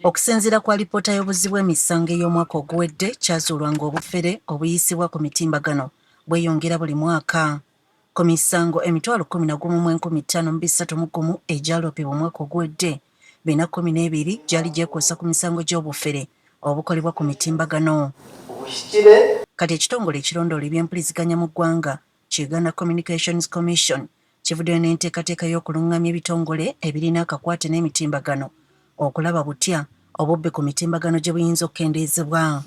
Okusinziira kwa alipoota y'obuzzi bw'emisango ey'omwaka oguwedde kyazuulwanga obufere obuyisibwa ku mitimbagano bweyongera buli mwaka. Ku misango emitwalo 11,531 egyaloopebwa omwaka oguwedde, 412 gyali gyekuusa ku misango gy'obufere obukolebwa ku mitimbagano. Kati ekitongole ekirondoola eby'empuliziganya mu ggwanga Uganda Communications Commission kivuddeyo n'enteekateeka y'okulungamya ebitongole ebirina akakwate n'emitimbagano okulaba butya obubbi ku mitimbagano gye buyinza okukendeezebwa.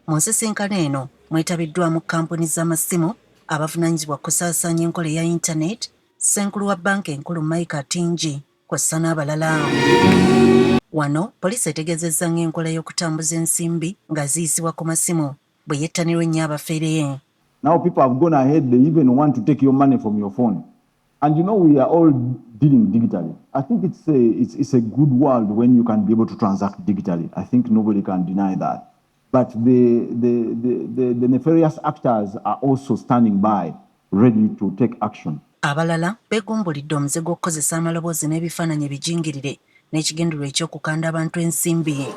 Mu nsisinkano eno mwetabiddwamu kampuni z'amasimu abavunaanyizibwa kusaasaanya enkola eya yintaneti, Ssenkulu wa banka enkulu Mike Atingi kw'ossa n'abalala. Wano poliisi etegeezezza ng'enkola y'okutambuza ensimbi nga ziyisibwa ku masimu bwe yettanirwa ennyo abafere. Now people have gone ahead, they even want to take your money from your phone. And you know, we are all dealing digitally. I think it's a good world when you can be able to transact digitally. I think nobody can deny that. But the nefarious actors are also standing by, ready to take action. Abalala beegumbulidde omuze gw'okukozesa amaloboozi n'ebifaananyi ebijingirire n'ekigendererwa eky'okukanda abantu ensimbi.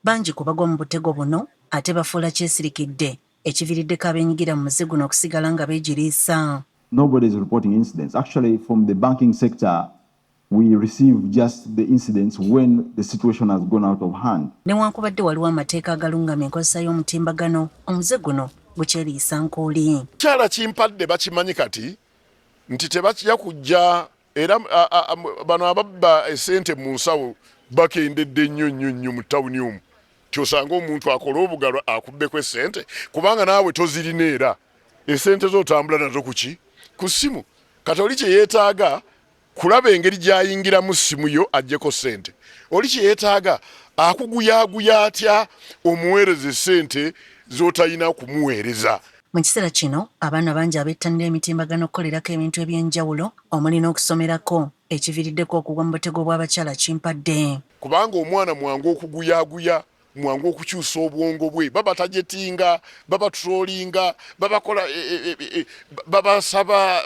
Bangi ku bagwa mu butego buno ate bafuula kyesirikidde ekiviiriddeko abeenyigira mu muze guno okusigala nga beegiriisa. Nobody is reporting incidents. Actually, from the banking sector, we receive just the incidents when the situation has gone out of hand. Newankubadde waliwo amateeka agalungamya enkozesa y'omutimbagano, omuze guno gukyeriisa nkuuli. Kyala kimpadde bakimanyi kati nti tebakijja kujja era bano ababba esente mu nsawo bakendedde nnyo mu tawuni omwo. Kyosanga omuntu akola obugalo akubbeko esente kubanga naawe tozirina era esente z'otambula nazo kuki ku ssimu. Kati oli kye yeetaaga kulaba engeri gy'ayingira mu ssimu yo aggyeko ssente. Oli kye yeetaaga akuguyaaguya atya omuweereza essente z'otalina kumuweereza. Mu kiseera kino abaana bangi abettanira emitimbagano okukolerako ebintu eby'enjawulo omuli n'okusomerako ekiviiriddeko okugwa mu butego bw'abakyala kimpadde. Kubanga omwana mwangu okuguyaaguya, mwangu okukyusa obwongo bwe, baba tajetinga, baba trollinga, babakola babasaba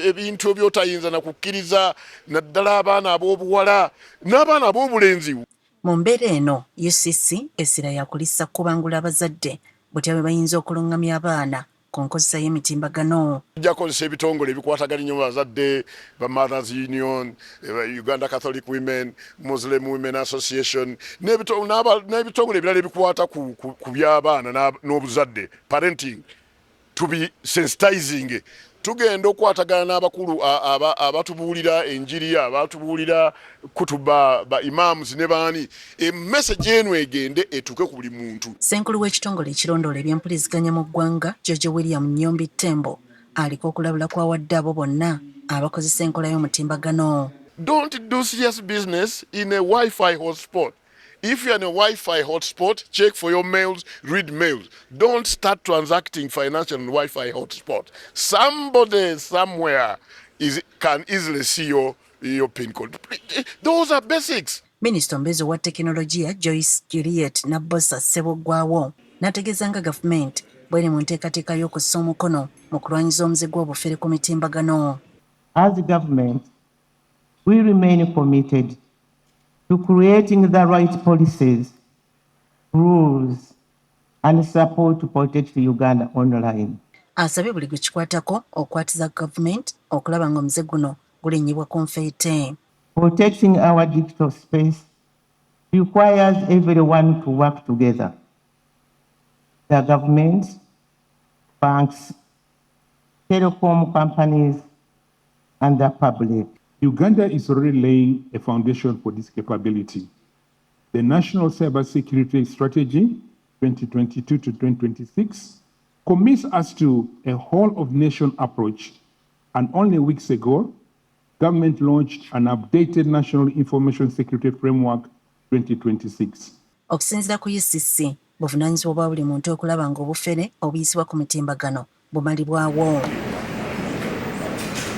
ebintu by'otayinza na kukkiriza naddala abaana ab'obuwala n'abaana ab'obulenzi. Mu mbeera eno UCC essira yakulisa kubangula abazadde butya bwe bayinza okulungamya abaana ku nkozesa y'emitimbagano. Tujja kukozesa ebitongole ebikwatagana nnyo bazadde ba Mothers Union, Uganda Catholic Women, Muslim Women Association n'ebitongole ebirala ebikwata ku by'abaana n'obuzadde, parenting, to be sensitizing. Tugenda okwatagana n'abakulu abatubuulira enjiri, abatubuulira kutuba ba imams ne baani, message eno egende etuuke ku buli muntu. Ssenkulu w'ekitongole ekirondoola eby'empuliziganya mu ggwanga Nyombi Thembo aliko okulabula kwawadde abo bonna abakozesa enkola y'omutimbagano. Don't do serious business in a Wi-Fi hotspot. If you're in a Wi-Fi hotspot, check for your mails, read mails. Don't start transacting financial on Wi-Fi hotspot. Somebody somewhere can easily see your PIN code. Those are basics. Minisita omubeezi wa tekinologiya Joyce Juliet Nabbosa Ssebogwawo n'ategeeza nga gavumenti bw'eri mu nteekateeka y'okussa omukono mu kulwanyiza omuze gw'obufere ku mitimbagano. As a government, we remain committed to creating the right policies, rules, and support to protect Uganda online. Asabye buli gwekikwatako okukwatiza gavumenti okulaba nga omuze guno gulinnyibwa ku nfeete. Protecting our digital space requires everyone to work together. The government, banks, telecom companies, and the public. Uganda is already laying a foundation for this capability. The National Cybersecurity Strategy 2022 to 2026 commits us to a whole-of-nation approach, and only weeks ago, government launched an updated National Information Security Framework 2026. Okusinziira ku UCC, buvunaanyizibwa bwa buli muntu okulaba nga obufere obuyisibwa ku mitimbagano bumalibwawo.